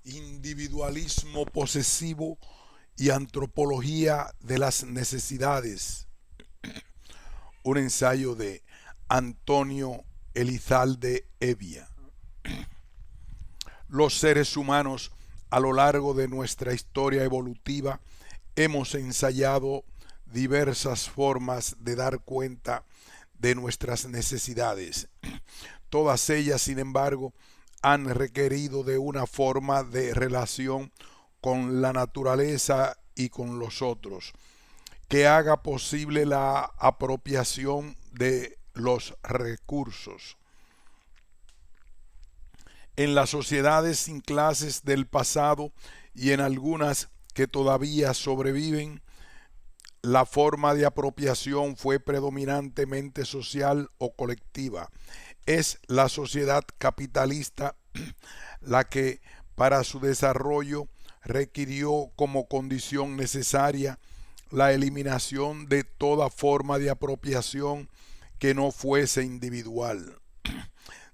Individualismo posesivo y antropología de las necesidades. Un ensayo de Antonio Elizalde Evia. Los seres humanos a lo largo de nuestra historia evolutiva hemos ensayado diversas formas de dar cuenta de nuestras necesidades. Todas ellas, sin embargo, han requerido de una forma de relación con la naturaleza y con los otros, que haga posible la apropiación de los recursos. En las sociedades sin clases del pasado y en algunas que todavía sobreviven, la forma de apropiación fue predominantemente social o colectiva. Es la sociedad capitalista la que para su desarrollo requirió como condición necesaria la eliminación de toda forma de apropiación que no fuese individual,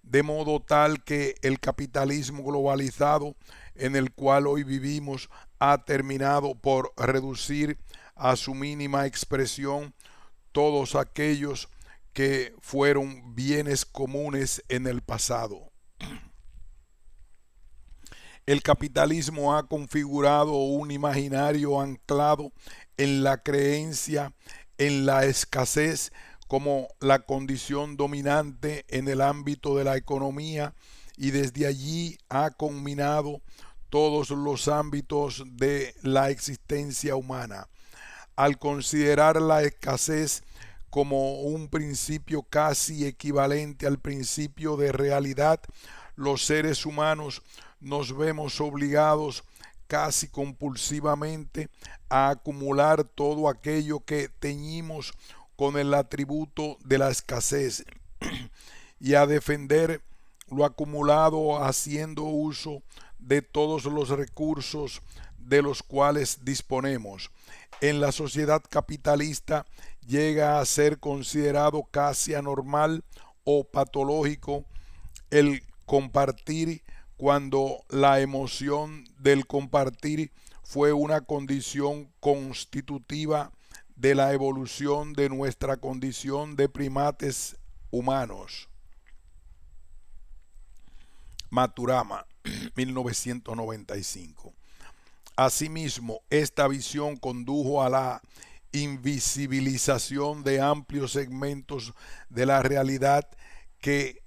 de modo tal que el capitalismo globalizado en el cual hoy vivimos ha terminado por reducir a su mínima expresión todos aquellos que fueron bienes comunes en el pasado. El capitalismo ha configurado un imaginario anclado en la creencia en la escasez como la condición dominante en el ámbito de la economía y desde allí ha combinado todos los ámbitos de la existencia humana. Al considerar la escasez como un principio casi equivalente al principio de realidad, los seres humanos nos vemos obligados casi compulsivamente a acumular todo aquello que teñimos con el atributo de la escasez y a defender lo acumulado haciendo uso de todos los recursos de los cuales disponemos. En la sociedad capitalista llega a ser considerado casi anormal o patológico el compartir cuando la emoción del compartir fue una condición constitutiva de la evolución de nuestra condición de primates humanos. Maturama, 1995. Asimismo, esta visión condujo a la invisibilización de amplios segmentos de la realidad que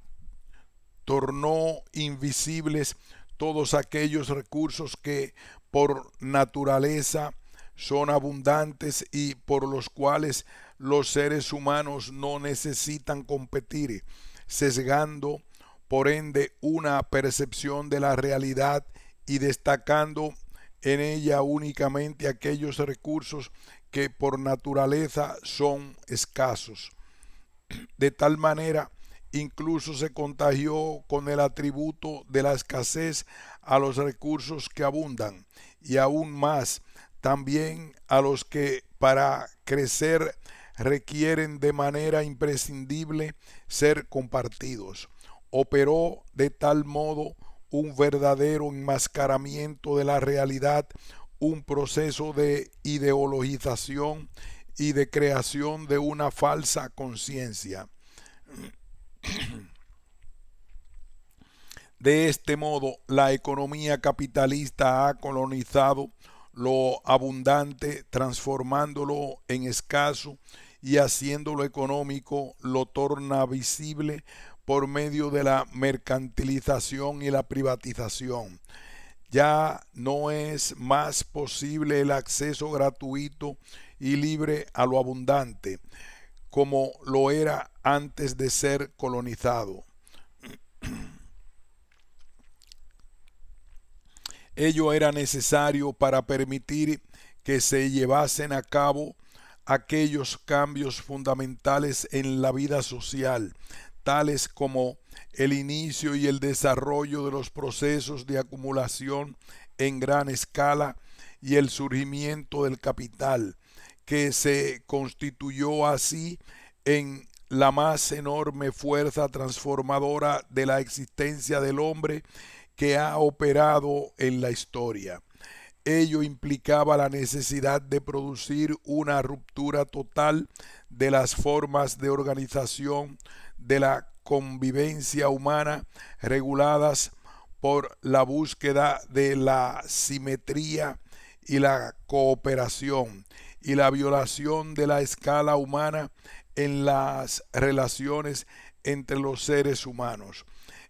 tornó invisibles todos aquellos recursos que por naturaleza son abundantes y por los cuales los seres humanos no necesitan competir, sesgando por ende una percepción de la realidad y destacando en ella únicamente aquellos recursos que por naturaleza son escasos. De tal manera, incluso se contagió con el atributo de la escasez a los recursos que abundan y aún más también a los que para crecer requieren de manera imprescindible ser compartidos. Operó de tal modo un verdadero enmascaramiento de la realidad, un proceso de ideologización y de creación de una falsa conciencia. De este modo, la economía capitalista ha colonizado lo abundante, transformándolo en escaso y haciéndolo económico, lo torna visible por medio de la mercantilización y la privatización. Ya no es más posible el acceso gratuito y libre a lo abundante, como lo era antes de ser colonizado. Ello era necesario para permitir que se llevasen a cabo aquellos cambios fundamentales en la vida social, tales como el inicio y el desarrollo de los procesos de acumulación en gran escala y el surgimiento del capital, que se constituyó así en la más enorme fuerza transformadora de la existencia del hombre que ha operado en la historia. Ello implicaba la necesidad de producir una ruptura total de las formas de organización de la convivencia humana reguladas por la búsqueda de la simetría y la cooperación y la violación de la escala humana en las relaciones entre los seres humanos.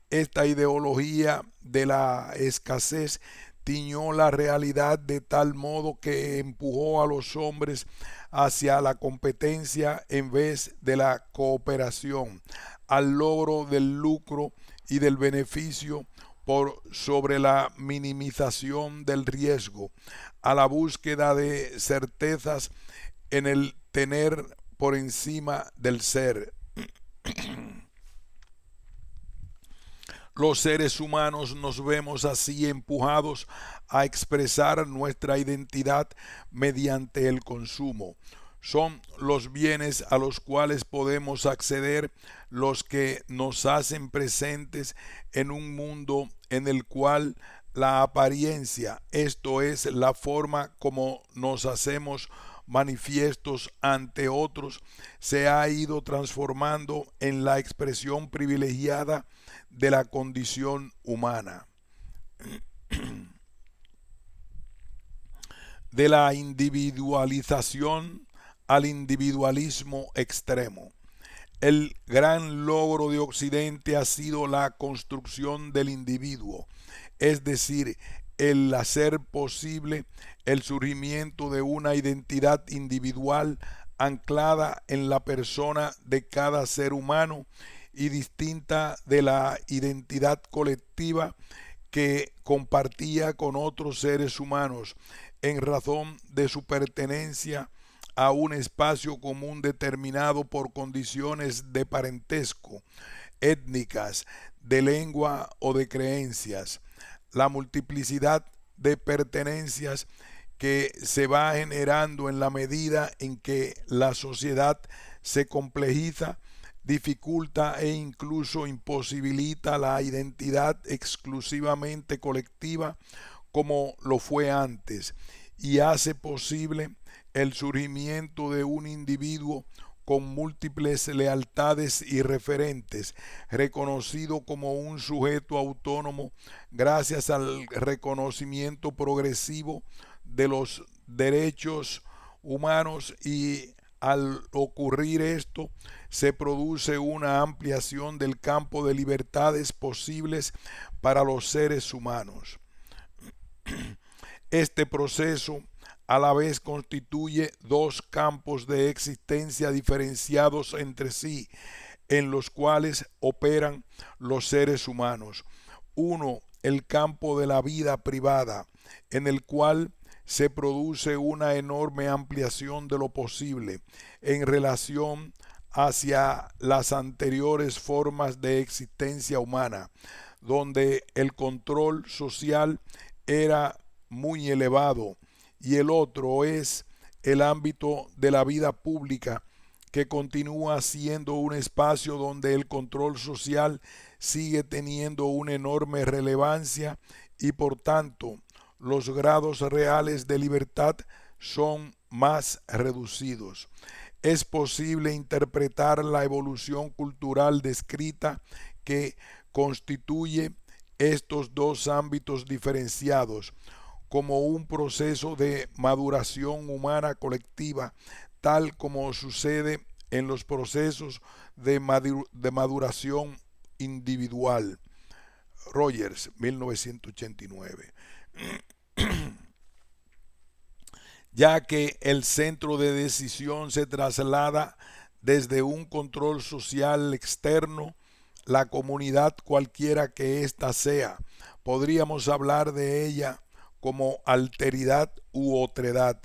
Esta ideología de la escasez tiñó la realidad de tal modo que empujó a los hombres hacia la competencia en vez de la cooperación, al logro del lucro y del beneficio por sobre la minimización del riesgo, a la búsqueda de certezas en el tener por encima del ser. Los seres humanos nos vemos así empujados a expresar nuestra identidad mediante el consumo. Son los bienes a los cuales podemos acceder los que nos hacen presentes en un mundo en el cual la apariencia, esto es, la forma como nos hacemos manifiestos ante otros, se ha ido transformando en la expresión privilegiada de la condición humana. De la individualización al individualismo extremo. El gran logro de Occidente ha sido la construcción del individuo, es decir, el hacer posible el surgimiento de una identidad individual anclada en la persona de cada ser humano y distinta de la identidad colectiva que compartía con otros seres humanos en razón de su pertenencia a un espacio común determinado por condiciones de parentesco, étnicas, de lengua o de creencias. La multiplicidad de pertenencias que se va generando en la medida en que la sociedad se complejiza, dificulta e incluso imposibilita la identidad exclusivamente colectiva como lo fue antes, y hace posible el surgimiento de un individuo con múltiples lealtades y referentes, reconocido como un sujeto autónomo gracias al reconocimiento progresivo de los derechos humanos, y al ocurrir esto se produce una ampliación del campo de libertades posibles para los seres humanos. Este proceso a la vez constituye dos campos de existencia diferenciados entre sí, en los cuales operan los seres humanos. Uno, el campo de la vida privada, en el cual se produce una enorme ampliación de lo posible en relación hacia las anteriores formas de existencia humana, donde el control social era muy elevado, y el otro es el ámbito de la vida pública, que continúa siendo un espacio donde el control social sigue teniendo una enorme relevancia y por tanto los grados reales de libertad son más reducidos. Es posible interpretar la evolución cultural descrita, que constituye estos dos ámbitos diferenciados, como un proceso de maduración humana colectiva, tal como sucede en los procesos de maduración individual. Rogers, 1989. Ya que el centro de decisión se traslada desde un control social externo, la comunidad cualquiera que ésta sea, podríamos hablar de ella como alteridad u otredad,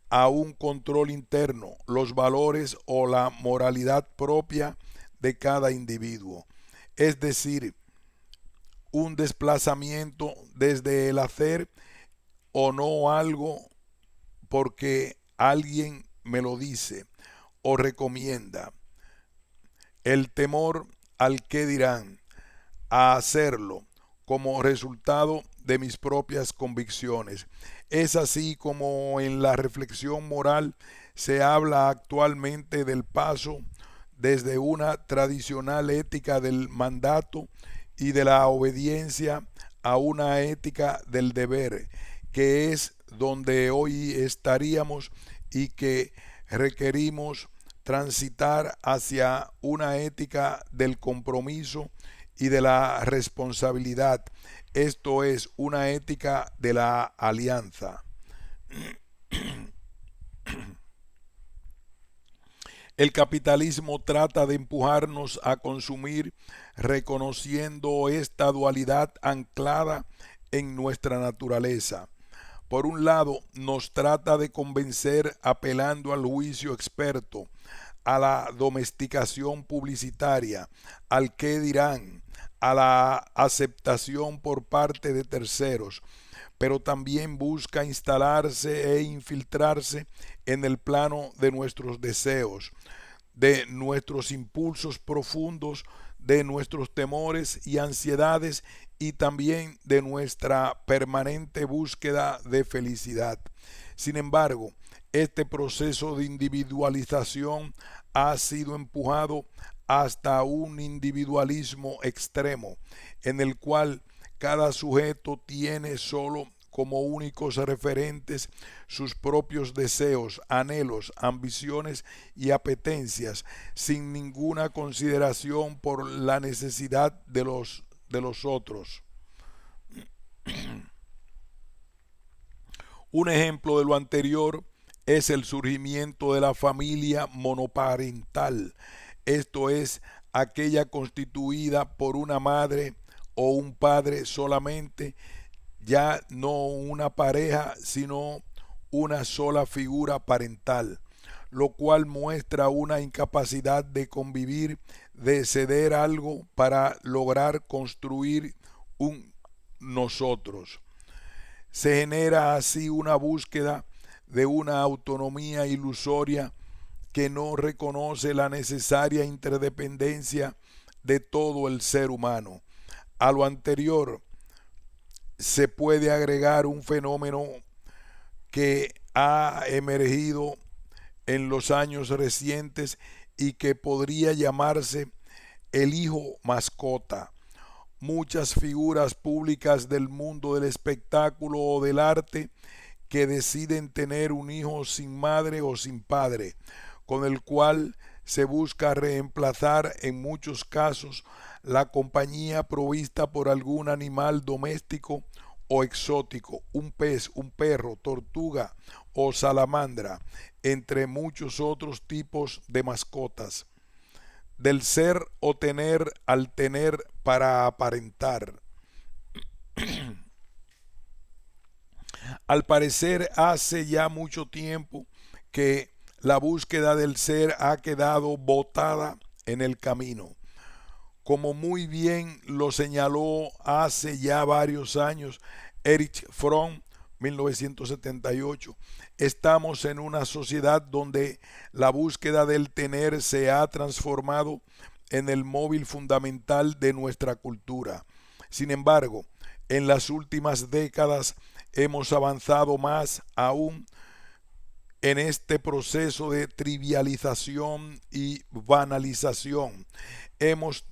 a un control interno, los valores o la moralidad propia de cada individuo. Es decir, un desplazamiento desde el hacer o no algo porque alguien me lo dice o recomienda, el temor al que dirán, a hacerlo como resultado de mis propias convicciones. Es así como en la reflexión moral se habla actualmente del paso desde una tradicional ética del mandato y de la obediencia a una ética del deber, que es donde hoy estaríamos y que requerimos transitar hacia una ética del compromiso y de la responsabilidad. Esto es una ética de la alianza. El capitalismo trata de empujarnos a consumir reconociendo esta dualidad anclada en nuestra naturaleza. Por un lado, nos trata de convencer apelando al juicio experto, a la domesticación publicitaria, al qué dirán, a la aceptación por parte de terceros, pero también busca instalarse e infiltrarse en el plano de nuestros deseos, de nuestros impulsos profundos, de nuestros temores y ansiedades y también de nuestra permanente búsqueda de felicidad. Sin embargo, este proceso de individualización ha sido empujado hasta un individualismo extremo, en el cual cada sujeto tiene solo como únicos referentes sus propios deseos, anhelos, ambiciones y apetencias, sin ninguna consideración por la necesidad de los otros. Un ejemplo de lo anterior es el surgimiento de la familia monoparental, esto es, aquella constituida por una madre o un padre solamente, ya no una pareja, sino una sola figura parental, lo cual muestra una incapacidad de convivir, de ceder algo para lograr construir un nosotros. Se genera así una búsqueda de una autonomía ilusoria que no reconoce la necesaria interdependencia de todo el ser humano. A lo anterior se puede agregar un fenómeno que ha emergido en los años recientes y que podría llamarse el hijo mascota. Muchas figuras públicas del mundo del espectáculo o del arte que deciden tener un hijo sin madre o sin padre, con el cual se busca reemplazar en muchos casos la compañía provista por algún animal doméstico o exótico, un pez, un perro, tortuga o salamandra, entre muchos otros tipos de mascotas. Del ser o tener al tener para aparentar. Al parecer hace ya mucho tiempo que la búsqueda del ser ha quedado botada en el camino. Como muy bien lo señaló hace ya varios años Erich Fromm, 1978, estamos en una sociedad donde la búsqueda del tener se ha transformado en el móvil fundamental de nuestra cultura. Sin embargo, en las últimas décadas hemos avanzado más aún en este proceso de trivialización y banalización. Hemos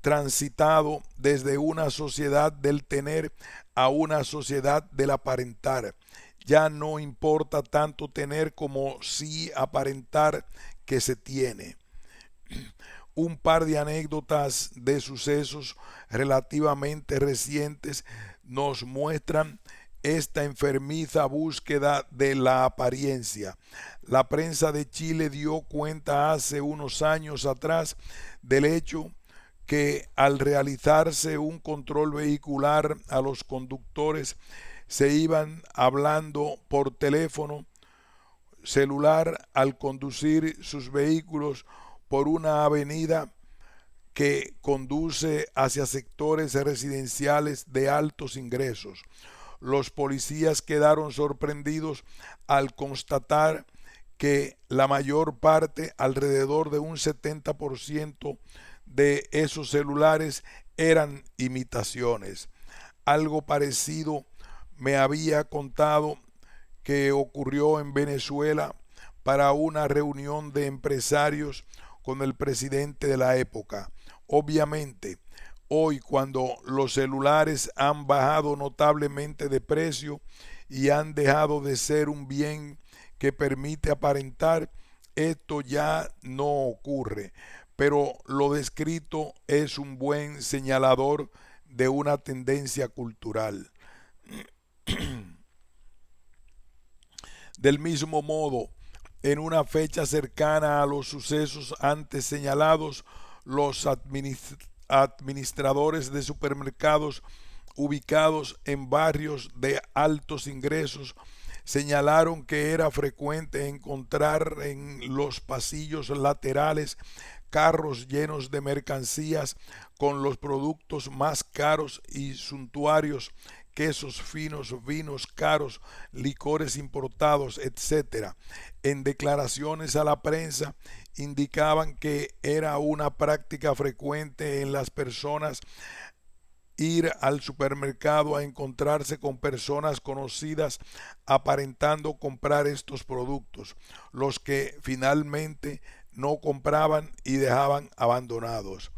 transitado desde una sociedad del tener a una sociedad del aparentar. Ya no importa tanto tener como sí aparentar que se tiene. Un par de anécdotas de sucesos relativamente recientes nos muestran esta enfermiza búsqueda de la apariencia. La prensa de Chile dio cuenta hace unos años atrás del hecho que al realizarse un control vehicular a los conductores se iban hablando por teléfono celular al conducir sus vehículos por una avenida que conduce hacia sectores residenciales de altos ingresos. Los policías quedaron sorprendidos al constatar que la mayor parte, alrededor de un 70% de esos celulares, eran imitaciones. Algo parecido me había contado que ocurrió en Venezuela para una reunión de empresarios con el presidente de la época. Obviamente, hoy cuando los celulares han bajado notablemente de precio y han dejado de ser un bien que permite aparentar, esto ya no ocurre, pero lo descrito es un buen señalador de una tendencia cultural. Del mismo modo, en una fecha cercana a los sucesos antes señalados, los administradores de supermercados ubicados en barrios de altos ingresos señalaron que era frecuente encontrar en los pasillos laterales carros llenos de mercancías con los productos más caros y suntuarios, quesos finos, vinos caros, licores importados, etcétera. En declaraciones a la prensa indicaban que era una práctica frecuente en las personas ir al supermercado a encontrarse con personas conocidas aparentando comprar estos productos, los que finalmente no compraban y dejaban abandonados.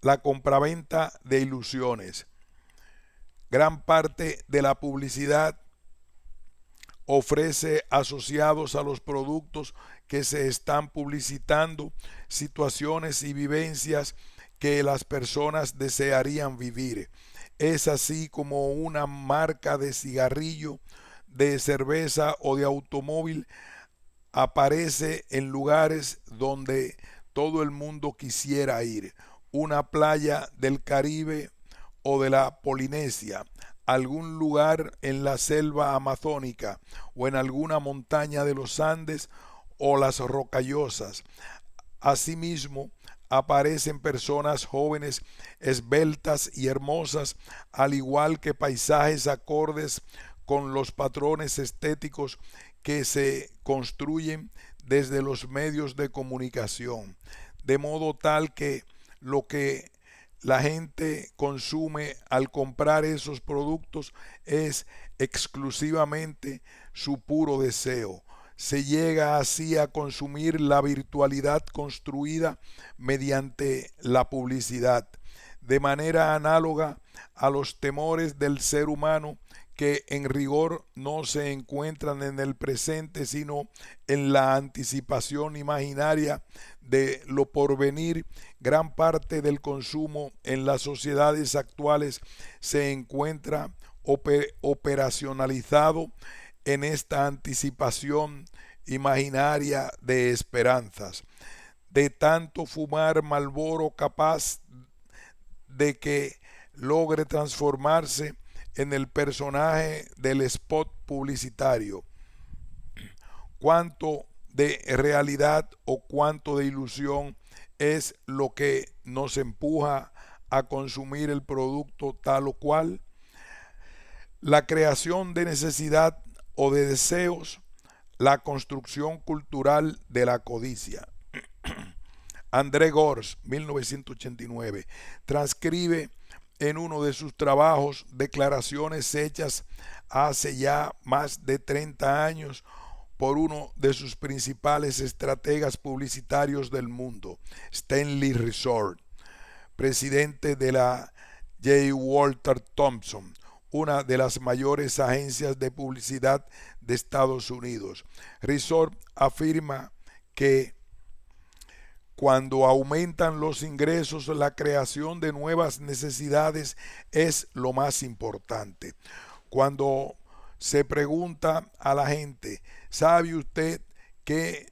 La compraventa de ilusiones. Gran parte de la publicidad ofrece asociados a los productos que se están publicitando situaciones y vivencias que las personas desearían vivir. Es así como una marca de cigarrillo, de cerveza o de automóvil aparece en lugares donde todo el mundo quisiera ir. Una playa del Caribe o de la Polinesia, algún lugar en la selva amazónica o en alguna montaña de los Andes o las Rocallosas. Asimismo, aparecen personas jóvenes, esbeltas y hermosas, al igual que paisajes acordes con los patrones estéticos que se construyen desde los medios de comunicación, de modo tal que lo que la gente consume al comprar esos productos es exclusivamente su puro deseo. Se llega así a consumir la virtualidad construida mediante la publicidad, de manera análoga a los temores del ser humano que en rigor no se encuentran en el presente, sino en la anticipación imaginaria de lo porvenir. Gran parte del consumo en las sociedades actuales se encuentra operacionalizado en esta anticipación imaginaria de esperanzas. De tanto fumar Marlboro capaz de que logre transformarse en el personaje del spot publicitario. Cuánto de realidad o cuánto de ilusión es lo que nos empuja a consumir el producto tal o cual. La creación de necesidad o de deseos, la construcción cultural de la codicia. André Gorz, 1989, transcribe en uno de sus trabajos declaraciones hechas hace ya más de 30 años por uno de sus principales estrategas publicitarios del mundo, Stanley Resort, presidente de la J. Walter Thompson, una de las mayores agencias de publicidad de Estados Unidos. Resort afirma que cuando aumentan los ingresos, la creación de nuevas necesidades es lo más importante. Cuando se pregunta a la gente, ¿sabe usted que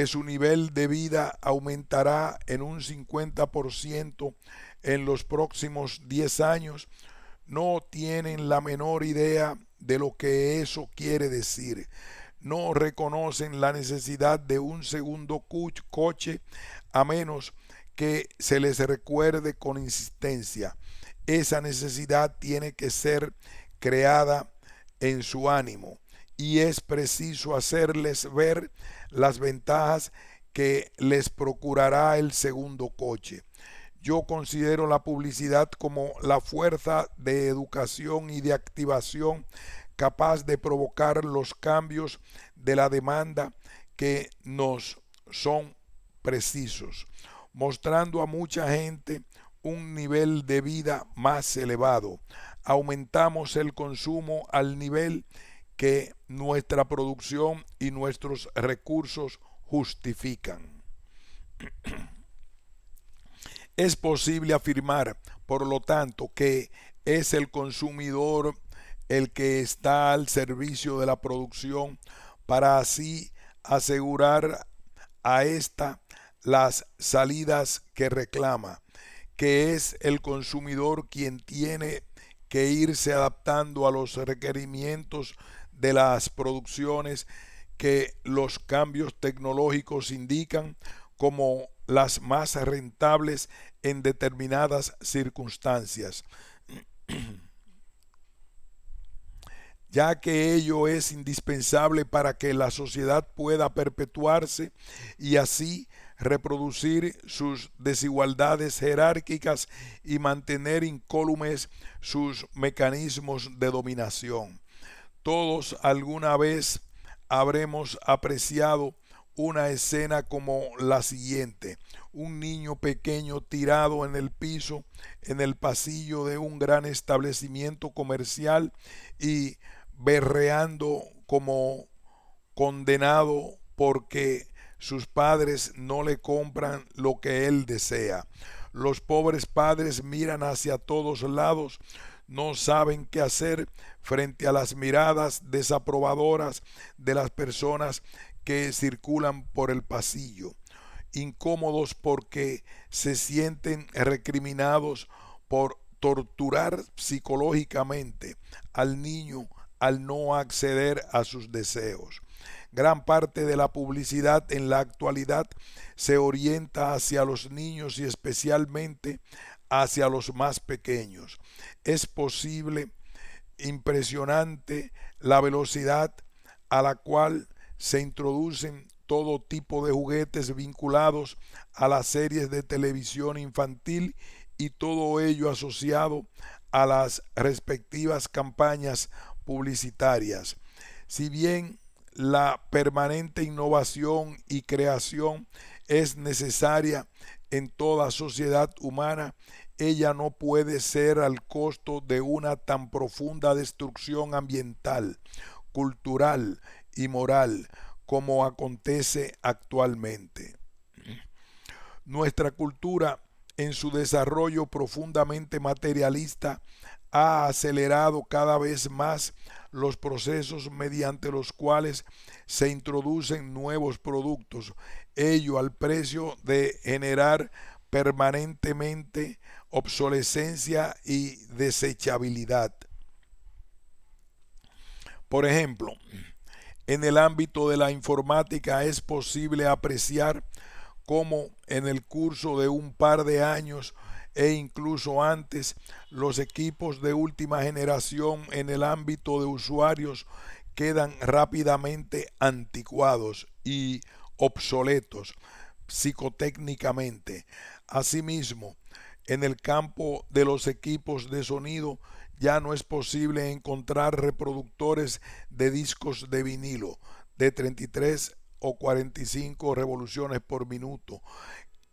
su nivel de vida aumentará en un 50% en los próximos 10 años? No tienen la menor idea de lo que eso quiere decir. No reconocen la necesidad de un segundo coche a menos que se les recuerde con insistencia. Esa necesidad tiene que ser creada en su ánimo y es preciso hacerles ver las ventajas que les procurará el segundo coche. Yo considero la publicidad como la fuerza de educación y de activación capaz de provocar los cambios de la demanda que nos son precisos, mostrando a mucha gente un nivel de vida más elevado. Aumentamos el consumo al nivel que nuestra producción y nuestros recursos justifican. Es posible afirmar, por lo tanto, que es el consumidor el que está al servicio de la producción para así asegurar a ésta las salidas que reclama, que es el consumidor quien tiene que irse adaptando a los requerimientos de las producciones que los cambios tecnológicos indican como las más rentables en determinadas circunstancias, ya que ello es indispensable para que la sociedad pueda perpetuarse y así reproducir sus desigualdades jerárquicas y mantener incólumes sus mecanismos de dominación. Todos alguna vez habremos apreciado una escena como la siguiente: un niño pequeño tirado en el piso en el pasillo de un gran establecimiento comercial y berreando como condenado porque sus padres no le compran lo que él desea. Los pobres padres miran hacia todos lados, no saben qué hacer frente a las miradas desaprobadoras de las personas que circulan por el pasillo, incómodos porque se sienten recriminados por torturar psicológicamente al niño al no acceder a sus deseos. Gran parte de la publicidad en la actualidad se orienta hacia los niños y especialmente hacia los más pequeños. Es posible, impresionante, la velocidad a la cual se introducen todo tipo de juguetes vinculados a las series de televisión infantil y todo ello asociado a las respectivas campañas publicitarias. Si bien la permanente innovación y creación es necesaria en toda sociedad humana, ella no puede ser al costo de una tan profunda destrucción ambiental, cultural y moral como acontece actualmente. Nuestra cultura, en su desarrollo profundamente materialista, ha acelerado cada vez más los procesos mediante los cuales se introducen nuevos productos, ello al precio de generar permanentemente obsolescencia y desechabilidad. Por ejemplo, en el ámbito de la informática es posible apreciar cómo en el curso de un par de años e incluso antes, los equipos de última generación en el ámbito de usuarios quedan rápidamente anticuados y obsoletos psicotécnicamente. Asimismo, en el campo de los equipos de sonido ya no es posible encontrar reproductores de discos de vinilo de 33 o 45 revoluciones por minuto.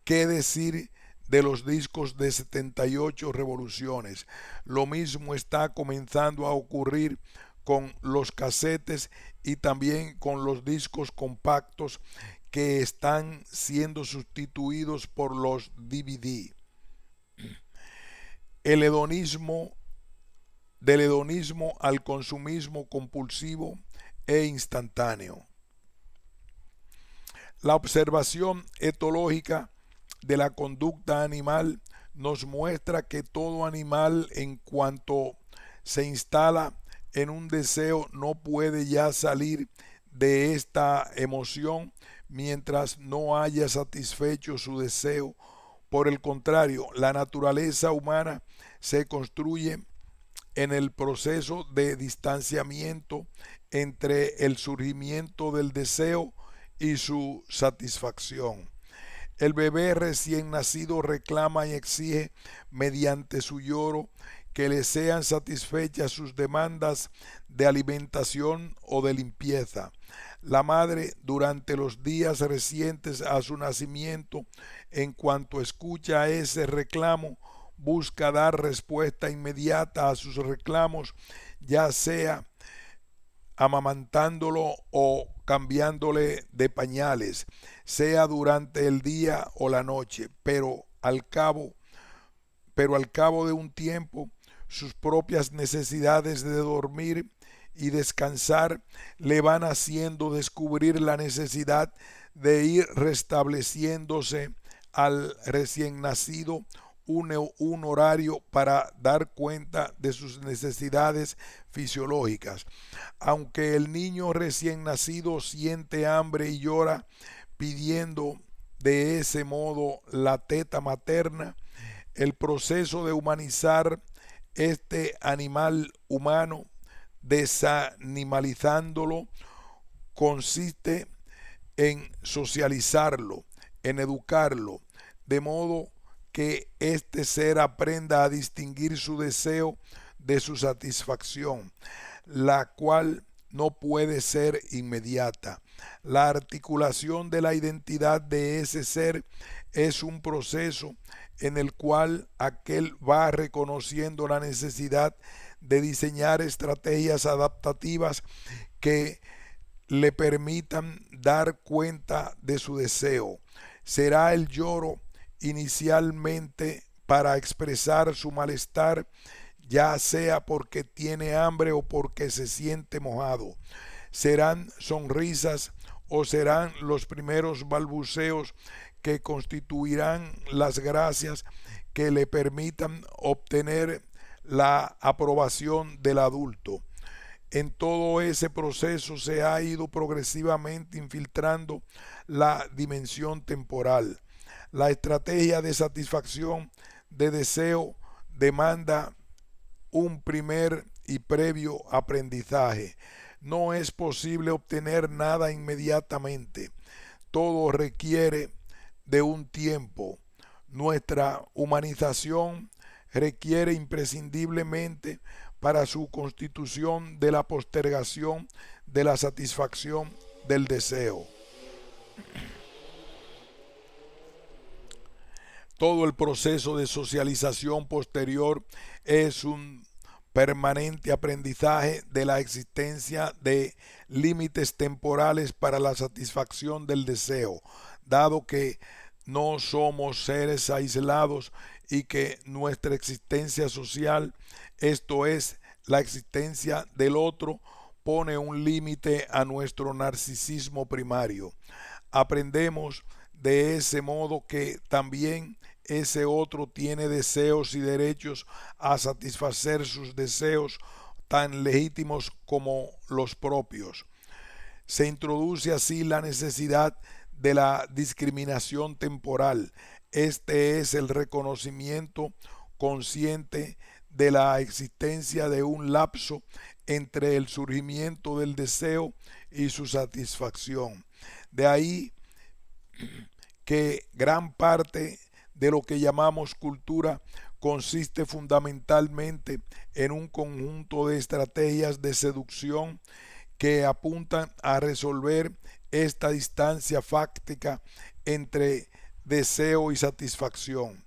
¿Qué decir de los discos de 78 revoluciones? Lo mismo está comenzando a ocurrir con los casetes y también con los discos compactos que están siendo sustituidos por los DVD. El hedonismo, del hedonismo al consumismo compulsivo e instantáneo. La observación etológica de la conducta animal nos muestra que todo animal, en cuanto se instala en un deseo, no puede ya salir de esta emoción mientras no haya satisfecho su deseo. Por el contrario, la naturaleza humana se construye en el proceso de distanciamiento entre el surgimiento del deseo y su satisfacción. El bebé recién nacido reclama y exige mediante su lloro que le sean satisfechas sus demandas de alimentación o de limpieza. La madre, durante los días recientes a su nacimiento, en cuanto escucha ese reclamo, busca dar respuesta inmediata a sus reclamos, ya sea amamantándolo o cambiándole de pañales, sea durante el día o la noche, al cabo de un tiempo, sus propias necesidades de dormir y descansar le van haciendo descubrir la necesidad de ir restableciéndose al recién nacido un horario para dar cuenta de sus necesidades fisiológicas. Aunque el niño recién nacido siente hambre y llora pidiendo de ese modo la teta materna, el proceso de humanizar este animal humano, desanimalizándolo, consiste en socializarlo, en educarlo, de modo que este ser aprenda a distinguir su deseo de su satisfacción, la cual no puede ser inmediata. La articulación de la identidad de ese ser es un proceso en el cual aquel va reconociendo la necesidad de diseñar estrategias adaptativas que le permitan dar cuenta de su deseo. Será el lloro inicialmente para expresar su malestar, ya sea porque tiene hambre o porque se siente mojado. Serán sonrisas o serán los primeros balbuceos que constituirán las gracias que le permitan obtener la aprobación del adulto. En todo ese proceso se ha ido progresivamente infiltrando la dimensión temporal. La estrategia de satisfacción de deseo demanda un primer y previo aprendizaje. No es posible obtener nada inmediatamente. Todo requiere de un tiempo. Nuestra humanización requiere imprescindiblemente para su constitución de la postergación de la satisfacción del deseo. Todo el proceso de socialización posterior es un permanente aprendizaje de la existencia de límites temporales para la satisfacción del deseo, dado que no somos seres aislados y que nuestra existencia social, esto es, la existencia del otro, pone un límite a nuestro narcisismo primario. Aprendemos de ese modo que también ese otro tiene deseos y derechos a satisfacer sus deseos tan legítimos como los propios. Se introduce así la necesidad de la discriminación temporal. Este es el reconocimiento consciente de la existencia de un lapso entre el surgimiento del deseo y su satisfacción. De ahí que gran parte de lo que llamamos cultura consiste fundamentalmente en un conjunto de estrategias de seducción que apuntan a resolver esta distancia fáctica entre deseo y satisfacción.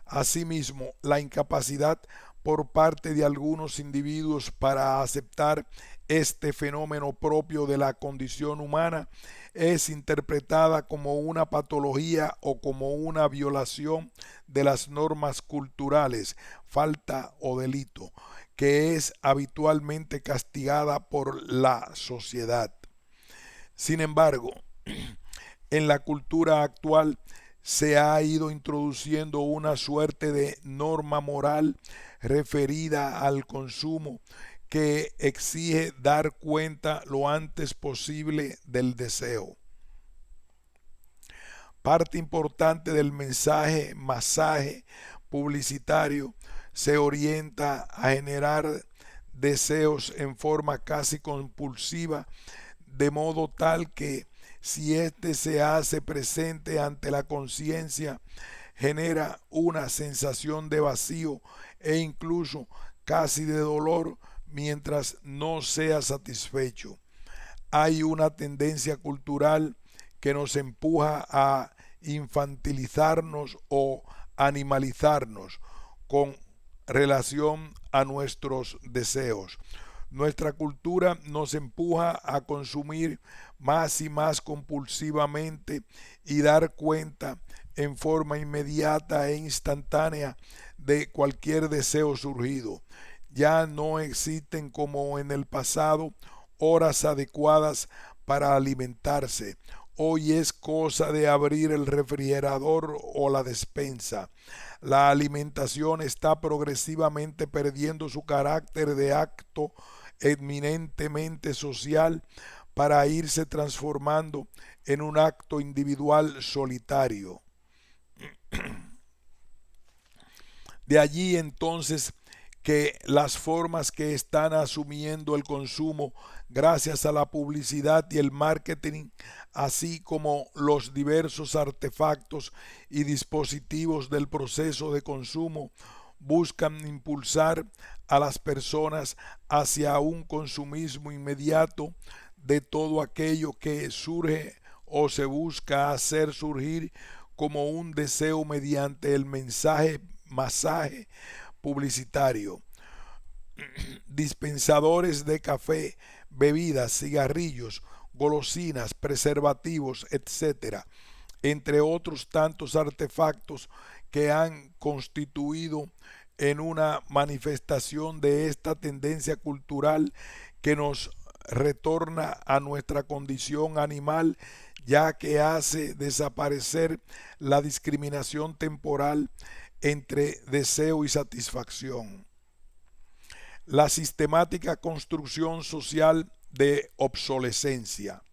Asimismo, la incapacidad por parte de algunos individuos para aceptar este fenómeno propio de la condición humana es interpretada como una patología o como una violación de las normas culturales, falta o delito, que es habitualmente castigada por la sociedad. Sin embargo, en la cultura actual se ha ido introduciendo una suerte de norma moral referida al consumo que exige dar cuenta lo antes posible del deseo. Parte importante del masaje publicitario se orienta a generar deseos en forma casi compulsiva, de modo tal que si éste se hace presente ante la conciencia, genera una sensación de vacío e incluso casi de dolor mientras no sea satisfecho. Hay una tendencia cultural que nos empuja a infantilizarnos o animalizarnos con relación a nuestros deseos. Nuestra cultura nos empuja a consumir más y más compulsivamente y dar cuenta en forma inmediata e instantánea de cualquier deseo surgido. Ya no existen como en el pasado horas adecuadas para alimentarse. Hoy es cosa de abrir el refrigerador o la despensa. La alimentación está progresivamente perdiendo su carácter de acto eminentemente social para irse transformando en un acto individual solitario. De allí entonces que las formas que están asumiendo el consumo gracias a la publicidad y el marketing, así como los diversos artefactos y dispositivos del proceso de consumo, buscan impulsar a las personas hacia un consumismo inmediato de todo aquello que surge o se busca hacer surgir como un deseo mediante el masaje publicitario. Dispensadores de café, bebidas, cigarrillos, golosinas, preservativos, etcétera, entre otros tantos artefactos que han constituido en una manifestación de esta tendencia cultural que nos retorna a nuestra condición animal, ya que hace desaparecer la discriminación temporal entre deseo y satisfacción. La sistemática construcción social de obsolescencia.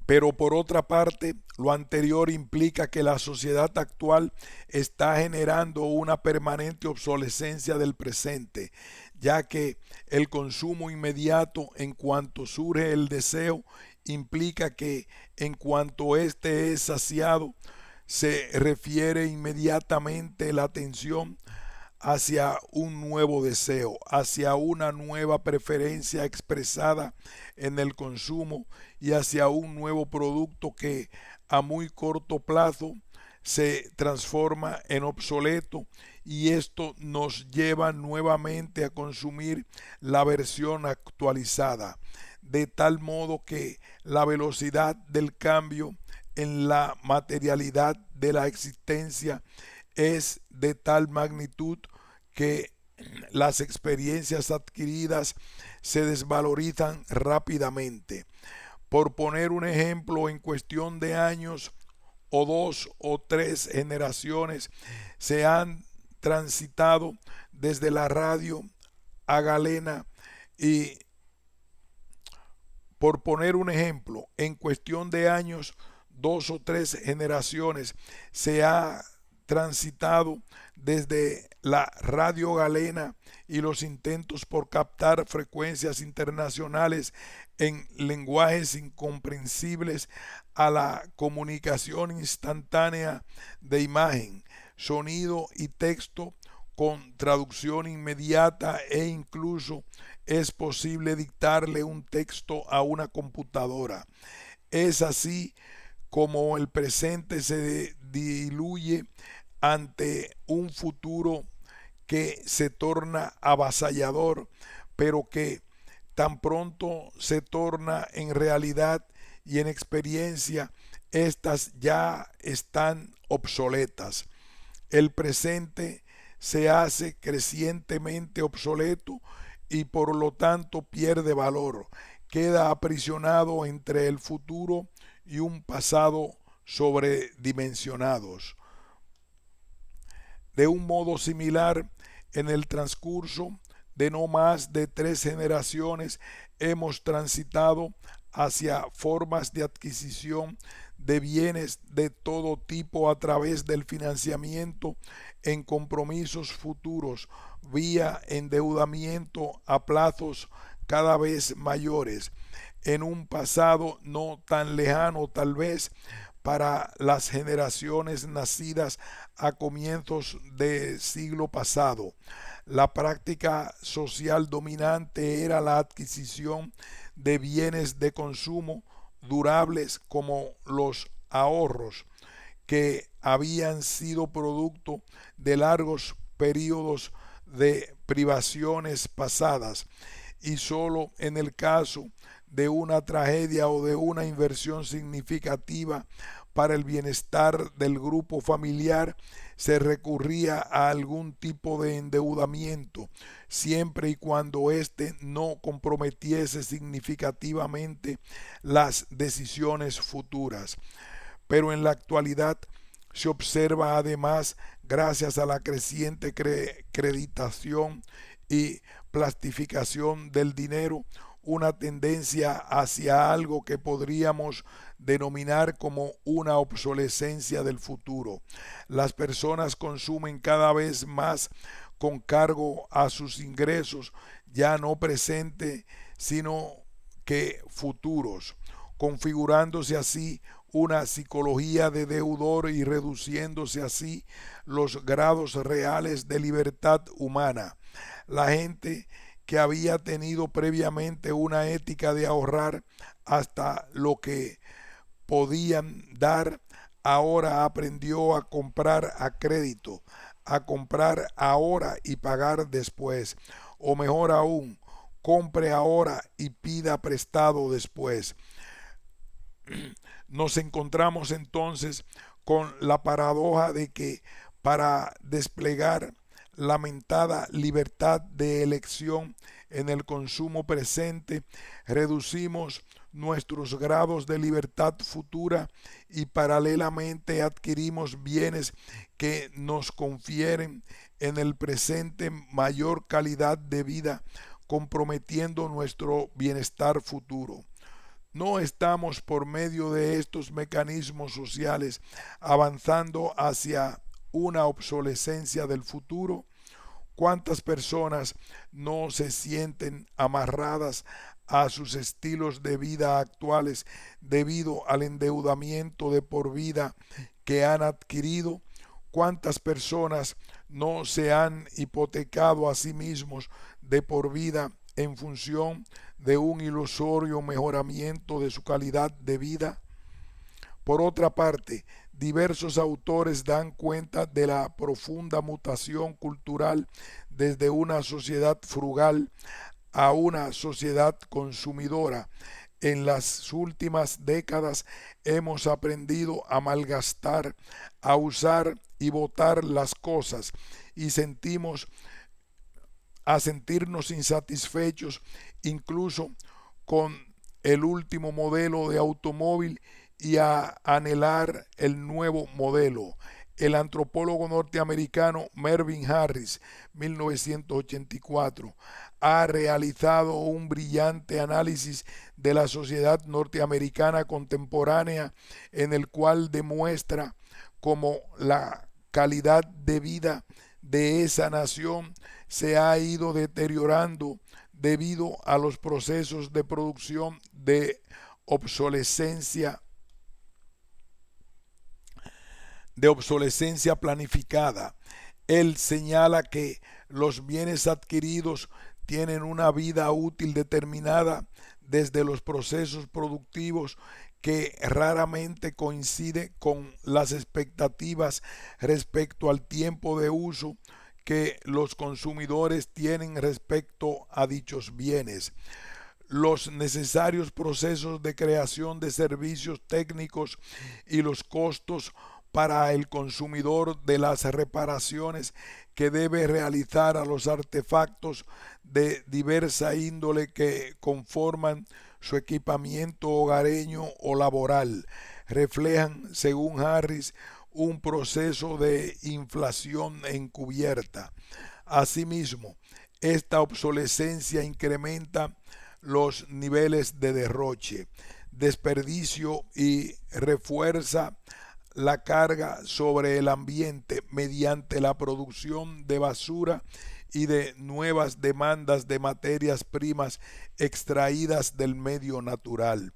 Pero por otra parte, lo anterior implica que la sociedad actual está generando una permanente obsolescencia del presente, ya que el consumo inmediato en cuanto surge el deseo implica que en cuanto éste es saciado, se refiere inmediatamente la atención hacia un nuevo deseo, hacia una nueva preferencia expresada en el consumo y hacia un nuevo producto que a muy corto plazo se transforma en obsoleto, y esto nos lleva nuevamente a consumir la versión actualizada, de tal modo que la velocidad del cambio en la materialidad de la existencia es de tal magnitud que las experiencias adquiridas se desvalorizan rápidamente. Por poner un ejemplo, en cuestión de años o dos o tres generaciones se han transitado desde la radio a Galena, y por poner un ejemplo, en cuestión de años, dos o tres generaciones se ha transitado desde la radio galena y los intentos por captar frecuencias internacionales en lenguajes incomprensibles a la comunicación instantánea de imagen, sonido y texto con traducción inmediata, e incluso es posible dictarle un texto a una computadora. Es así como el presente se diluye ante un futuro que se torna avasallador, pero que tan pronto se torna en realidad y en experiencia, estas ya están obsoletas. El presente se hace crecientemente obsoleto y por lo tanto pierde valor, queda aprisionado entre el futuro y un pasado sobredimensionados. De un modo similar, en el transcurso de no más de tres generaciones hemos transitado hacia formas de adquisición de bienes de todo tipo a través del financiamiento en compromisos futuros vía endeudamiento a plazos cada vez mayores. En un pasado no tan lejano tal vez, para las generaciones nacidas a comienzos del siglo pasado, la práctica social dominante era la adquisición de bienes de consumo durables como los ahorros, que habían sido producto de largos periodos de privaciones pasadas, y solo en el caso de una tragedia o de una inversión significativa para el bienestar del grupo familiar se recurría a algún tipo de endeudamiento, siempre y cuando éste no comprometiese significativamente las decisiones futuras. Pero en la actualidad se observa además, gracias a la creciente creditación y plastificación del dinero, una tendencia hacia algo que podríamos denominar como una obsolescencia del futuro. Las personas consumen cada vez más con cargo a sus ingresos, ya no presentes, sino que futuros, configurándose así una psicología de deudor y reduciéndose así los grados reales de libertad humana. La gente que había tenido previamente una ética de ahorrar hasta lo que podían dar, ahora aprendió a comprar a crédito, a comprar ahora y pagar después, o mejor aún, compre ahora y pida prestado después. Nos encontramos entonces con la paradoja de que para desplegar lamentada libertad de elección en el consumo presente, reducimos nuestros grados de libertad futura y paralelamente adquirimos bienes que nos confieren en el presente mayor calidad de vida, comprometiendo nuestro bienestar futuro. ¿No estamos por medio de estos mecanismos sociales avanzando hacia una obsolescencia del futuro? ¿Cuántas personas no se sienten amarradas a sus estilos de vida actuales debido al endeudamiento de por vida que han adquirido? ¿Cuántas personas no se han hipotecado a sí mismos de por vida en función de un ilusorio mejoramiento de su calidad de vida? Por otra parte, diversos autores dan cuenta de la profunda mutación cultural desde una sociedad frugal a una sociedad consumidora. En las últimas décadas hemos aprendido a malgastar, a usar y botar las cosas, y sentirnos insatisfechos incluso con el último modelo de automóvil y a anhelar el nuevo modelo. El antropólogo norteamericano Mervyn Harris, 1984, ha realizado un brillante análisis de la sociedad norteamericana contemporánea, en el cual demuestra cómo la calidad de vida de esa nación se ha ido deteriorando debido a los procesos de producción de obsolescencia planificada. Él señala que los bienes adquiridos tienen una vida útil determinada desde los procesos productivos que raramente coincide con las expectativas respecto al tiempo de uso que los consumidores tienen respecto a dichos bienes. Los necesarios procesos de creación de servicios técnicos y los costos para el consumidor de las reparaciones que debe realizar a los artefactos de diversa índole que conforman su equipamiento hogareño o laboral reflejan, según Harris, un proceso de inflación encubierta. Asimismo, esta obsolescencia incrementa los niveles de derroche. desperdicio y refuerza la carga sobre el ambiente mediante la producción de basura y de nuevas demandas de materias primas extraídas del medio natural,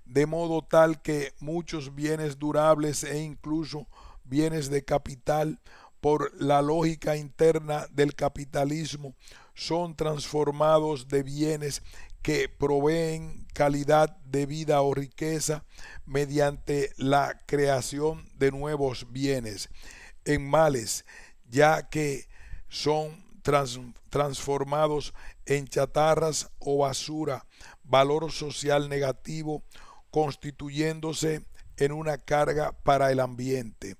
de modo tal que muchos bienes durables e incluso bienes de capital, por la lógica interna del capitalismo, son transformados de bienes que proveen calidad de vida o riqueza mediante la creación de nuevos bienes en males, ya que son transformados en chatarras o basura, valor social negativo, constituyéndose en una carga para el ambiente.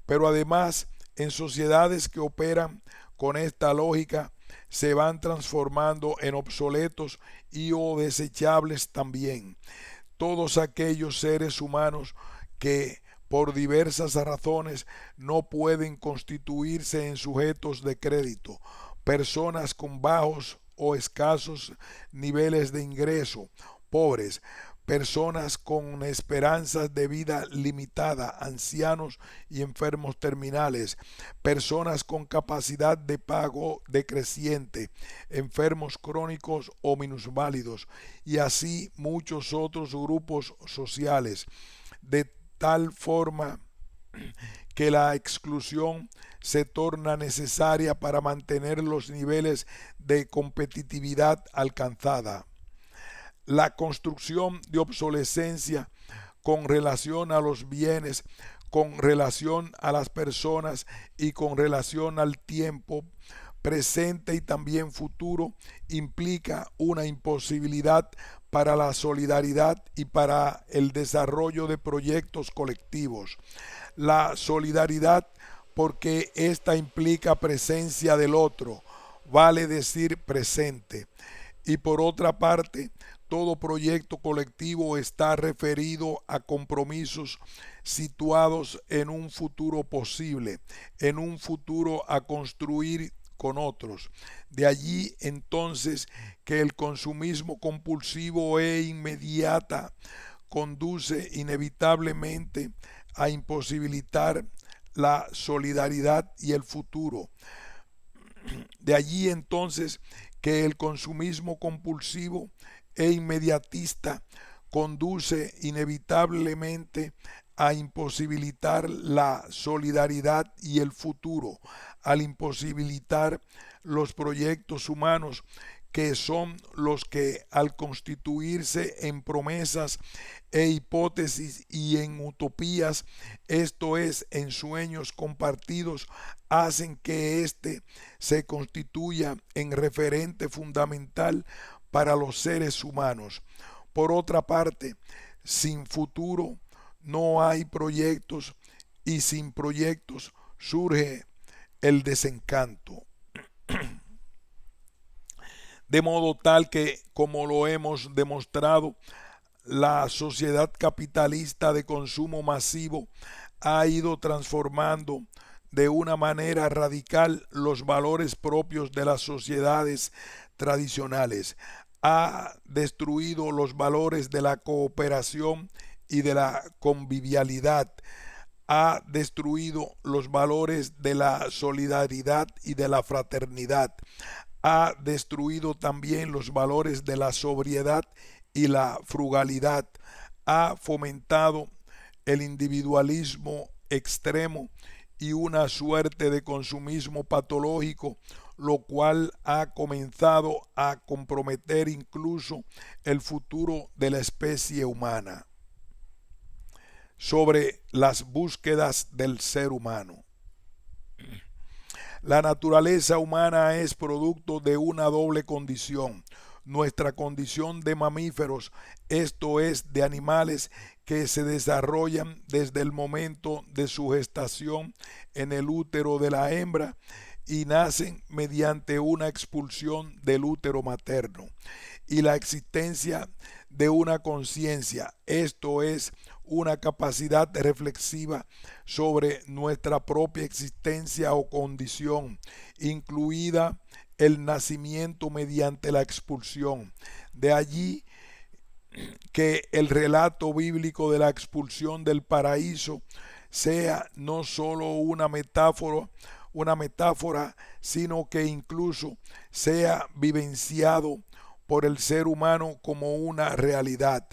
Pero además, en sociedades que operan con esta lógica, se van transformando en obsoletos y o desechables también todos aquellos seres humanos que por diversas razones no pueden constituirse en sujetos de crédito, personas con bajos o escasos niveles de ingreso, pobres, personas con esperanzas de vida limitada, ancianos y enfermos terminales, personas con capacidad de pago decreciente, enfermos crónicos o minusválidos, y así muchos otros grupos sociales, de tal forma que la exclusión se torna necesaria para mantener los niveles de competitividad alcanzada. La construcción de obsolescencia con relación a los bienes, con relación a las personas y con relación al tiempo presente y también futuro implica una imposibilidad para la solidaridad y para el desarrollo de proyectos colectivos. La solidaridad, porque esta implica presencia del otro, vale decir presente. Y por otra parte, todo proyecto colectivo está referido a compromisos situados en un futuro posible, en un futuro a construir con otros. De allí entonces que el consumismo compulsivo e inmediata conduce inevitablemente a imposibilitar la solidaridad y el futuro. De allí entonces que el consumismo compulsivo e inmediatista conduce inevitablemente a imposibilitar la solidaridad y el futuro, al imposibilitar los proyectos humanos, que son los que al constituirse en promesas e hipótesis y en utopías, esto es, en sueños compartidos, hacen que éste se constituya en referente fundamental para los seres humanos. Por otra parte, sin futuro no hay proyectos y sin proyectos surge el desencanto. De modo tal que, como lo hemos demostrado, la sociedad capitalista de consumo masivo ha ido transformando de una manera radical los valores propios de las sociedades tradicionales. Ha destruido los valores de la cooperación y de la convivialidad. Ha destruido los valores de la solidaridad y de la fraternidad. Ha destruido también los valores de la sobriedad y la frugalidad. Ha fomentado el individualismo extremo y una suerte de consumismo patológico, lo cual ha comenzado a comprometer incluso el futuro de la especie humana. Sobre las búsquedas del ser humano. La naturaleza humana es producto de una doble condición. Nuestra condición de mamíferos, esto es, de animales que se desarrollan desde el momento de su gestación en el útero de la hembra y nacen mediante una expulsión del útero materno, y la existencia de una conciencia, esto es, una capacidad reflexiva sobre nuestra propia existencia o condición, incluida el nacimiento mediante la expulsión. De allí que el relato bíblico de la expulsión del paraíso sea no solo una metáfora, sino que incluso sea vivenciado por el ser humano como una realidad.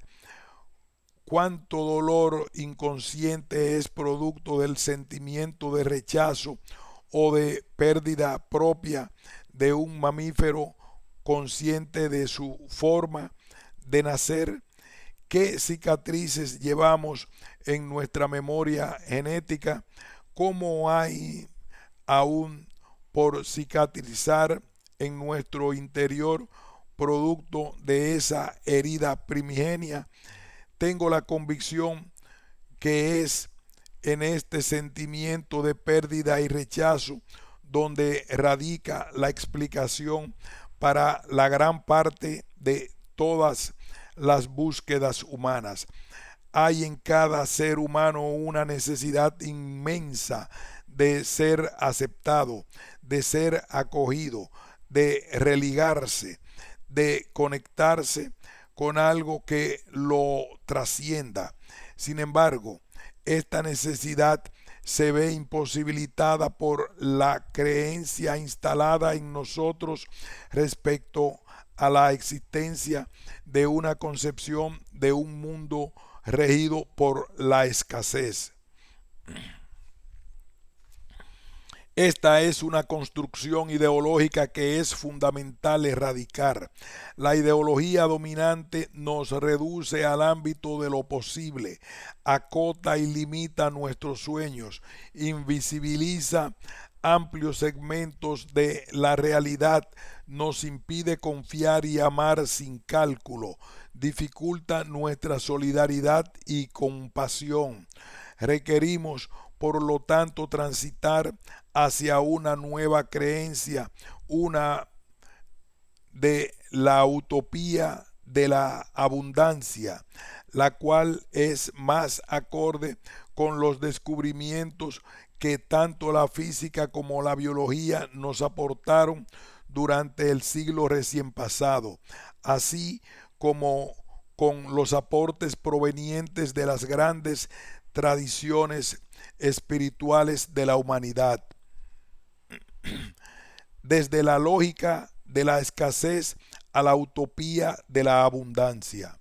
Cuánto dolor inconsciente es producto del sentimiento de rechazo o de pérdida propia de un mamífero consciente de su forma de nacer. ¿Qué cicatrices llevamos en nuestra memoria genética? ¿Cómo hay aún por cicatrizar en nuestro interior producto de esa herida primigenia? Tengo la convicción que es en este sentimiento de pérdida y rechazo donde radica la explicación para la gran parte de todas las búsquedas humanas. Hay en cada ser humano una necesidad inmensa de ser aceptado, de ser acogido, de religarse, de conectarse con algo que lo trascienda. Sin embargo, esta necesidad se ve imposibilitada por la creencia instalada en nosotros respecto a la existencia de una concepción de un mundo regido por la escasez. Esta es una construcción ideológica que es fundamental erradicar. La ideología dominante nos reduce al ámbito de lo posible, acota y limita nuestros sueños, invisibiliza amplios segmentos de la realidad, nos impide confiar y amar sin cálculo, dificulta nuestra solidaridad y compasión. Requerimos, por lo tanto, transitar hacia una nueva creencia, una de la utopía de la abundancia, la cual es más acorde con los descubrimientos que tanto la física como la biología nos aportaron durante el siglo recién pasado, así como con los aportes provenientes de las grandes tradiciones espirituales de la humanidad. Desde la lógica de la escasez a la utopía de la abundancia.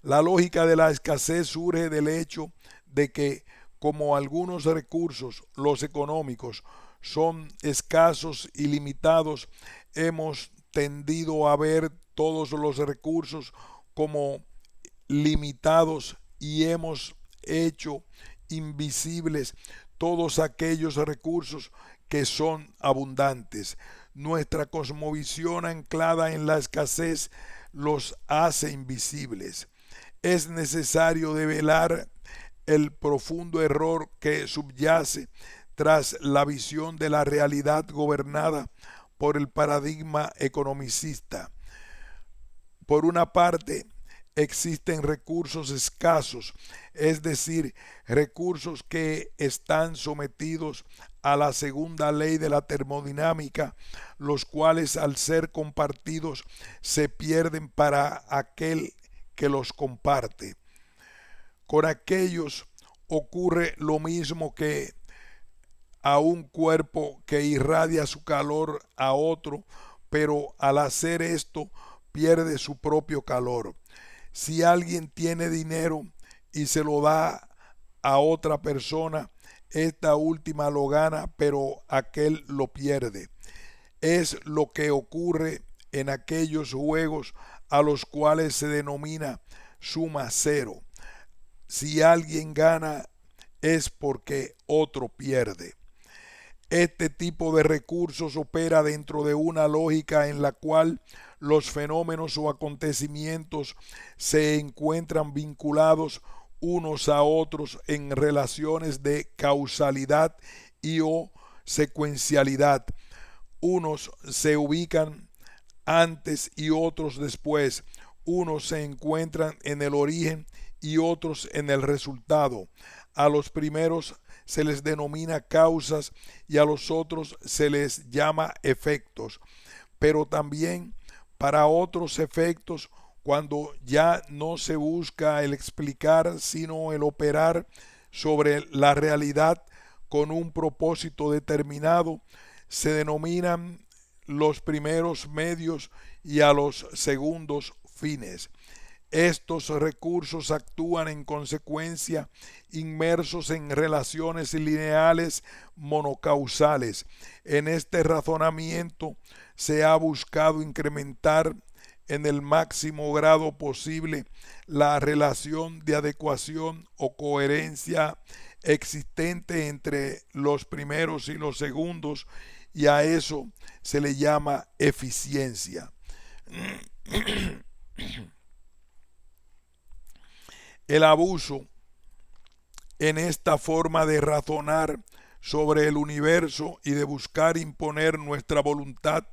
La lógica de la escasez surge del hecho de que, como algunos recursos, los económicos, son escasos y limitados, hemos tendido a ver todos los recursos como limitados y hemos hecho invisibles todos aquellos recursos que son abundantes. Nuestra cosmovisión anclada en la escasez los hace invisibles. Es necesario develar el profundo error que subyace tras la visión de la realidad gobernada por el paradigma economicista. Por una parte, existen recursos escasos, es decir, recursos que están sometidos a la segunda ley de la termodinámica, los cuales al ser compartidos se pierden para aquel que los comparte. Con aquellos ocurre lo mismo que a un cuerpo que irradia su calor a otro, pero al hacer esto pierde su propio calor. Si alguien tiene dinero y se lo da a otra persona, esta última lo gana, pero aquel lo pierde. Es lo que ocurre en aquellos juegos a los cuales se denomina suma cero. Si alguien gana es porque otro pierde. Este tipo de recursos opera dentro de una lógica en la cual los fenómenos o acontecimientos se encuentran vinculados unos a otros en relaciones de causalidad y o secuencialidad. Unos se ubican antes y otros después. Unos se encuentran en el origen y otros en el resultado. A los primeros se les denomina causas y a los otros se les llama efectos. Pero también para otros efectos cuando ya no se busca el explicar, sino el operar sobre la realidad con un propósito determinado, se denominan los primeros medios y a los segundos fines. Estos recursos actúan en consecuencia inmersos en relaciones lineales monocausales. En este razonamiento se ha buscado incrementar en el máximo grado posible la relación de adecuación o coherencia existente entre los primeros y los segundos, y a eso se le llama eficiencia. El abuso en esta forma de razonar sobre el universo y de buscar imponer nuestra voluntad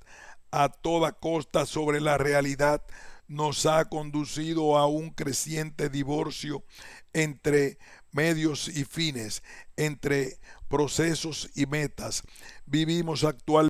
a toda costa sobre la realidad nos ha conducido a un creciente divorcio entre medios y fines, entre procesos y metas. Vivimos actualmente